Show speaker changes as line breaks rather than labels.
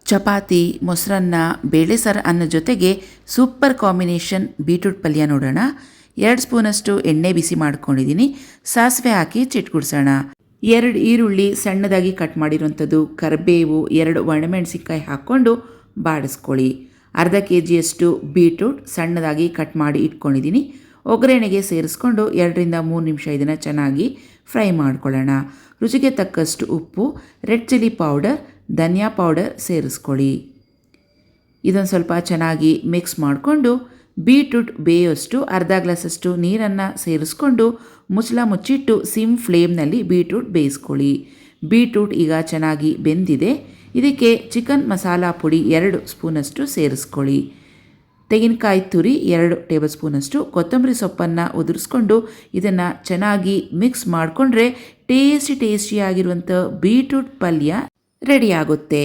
ಚಪಾತಿ, ಮೊಸರನ್ನ, ಬೇಳೆ ಸಾರು ಅನ್ನ ಜೊತೆಗೆ ಸೂಪರ್ ಕಾಂಬಿನೇಷನ್ ಬೀಟ್ರೂಟ್ ಪಲ್ಯ ನೋಡೋಣ. 2 ಸ್ಪೂನಷ್ಟು ಎಣ್ಣೆ ಬಿಸಿ ಮಾಡ್ಕೊಂಡಿದ್ದೀನಿ. ಸಾಸಿವೆ ಹಾಕಿ ಚಿಟ್ಕುಡ್ಸೋಣ. 2 ಈರುಳ್ಳಿ ಸಣ್ಣದಾಗಿ ಕಟ್ ಮಾಡಿರೋಂಥದ್ದು, ಕರಿಬೇವು, 2 ಒಣಮೆಣಸಿನ್ಕಾಯಿ ಹಾಕ್ಕೊಂಡು ಬಾಡಿಸ್ಕೊಳ್ಳಿ. ಅರ್ಧ kgಯಷ್ಟು ಬೀಟ್ರೂಟ್ ಸಣ್ಣದಾಗಿ ಕಟ್ ಮಾಡಿ ಇಟ್ಕೊಂಡಿದ್ದೀನಿ. ಒಗ್ಗರಣೆಗೆ ಸೇರಿಸ್ಕೊಂಡು 2ರಿಂದ 3 ನಿಮಿಷ ಇದನ್ನು ಚೆನ್ನಾಗಿ ಫ್ರೈ ಮಾಡ್ಕೊಳ್ಳೋಣ. ರುಚಿಗೆ ತಕ್ಕಷ್ಟು ಉಪ್ಪು, ರೆಡ್ ಚಿಲ್ಲಿ ಪೌಡರ್, ಧನಿಯಾ ಪೌಡರ್ ಸೇರಿಸ್ಕೊಳ್ಳಿ. ಇದನ್ನು ಸ್ವಲ್ಪ ಚೆನ್ನಾಗಿ ಮಿಕ್ಸ್ ಮಾಡಿಕೊಂಡು ಬೀಟ್ರೂಟ್ ಬೇಯೋಷ್ಟು ಅರ್ಧ ಗ್ಲಾಸಷ್ಟು ನೀರನ್ನು ಸೇರಿಸ್ಕೊಂಡು ಮುಚ್ಚಳ ಮುಚ್ಚಿಟ್ಟು ಸಿಮ್ ಫ್ಲೇಮ್ನಲ್ಲಿ ಬೀಟ್ರೂಟ್ ಬೇಯಿಸ್ಕೊಳ್ಳಿ. ಬೀಟ್ರೂಟ್ ಈಗ ಚೆನ್ನಾಗಿ ಬೆಂದಿದೆ. ಇದಕ್ಕೆ ಚಿಕನ್ ಮಸಾಲ ಪುಡಿ 2 ಸ್ಪೂನಷ್ಟು ಸೇರಿಸ್ಕೊಳ್ಳಿ. ತೆಂಗಿನಕಾಯಿ ತುರಿ 2 ಟೇಬಲ್ ಸ್ಪೂನಷ್ಟು, ಕೊತ್ತಂಬರಿ ಸೊಪ್ಪನ್ನು ಉದುರಿಸ್ಕೊಂಡು ಇದನ್ನು ಚೆನ್ನಾಗಿ ಮಿಕ್ಸ್ ಮಾಡಿಕೊಂಡ್ರೆ ಟೇಸ್ಟಿಯಾಗಿರುವಂಥ ಬೀಟ್ರೂಟ್ ಪಲ್ಯ ರೆಡಿಯಾಗುತ್ತೆ.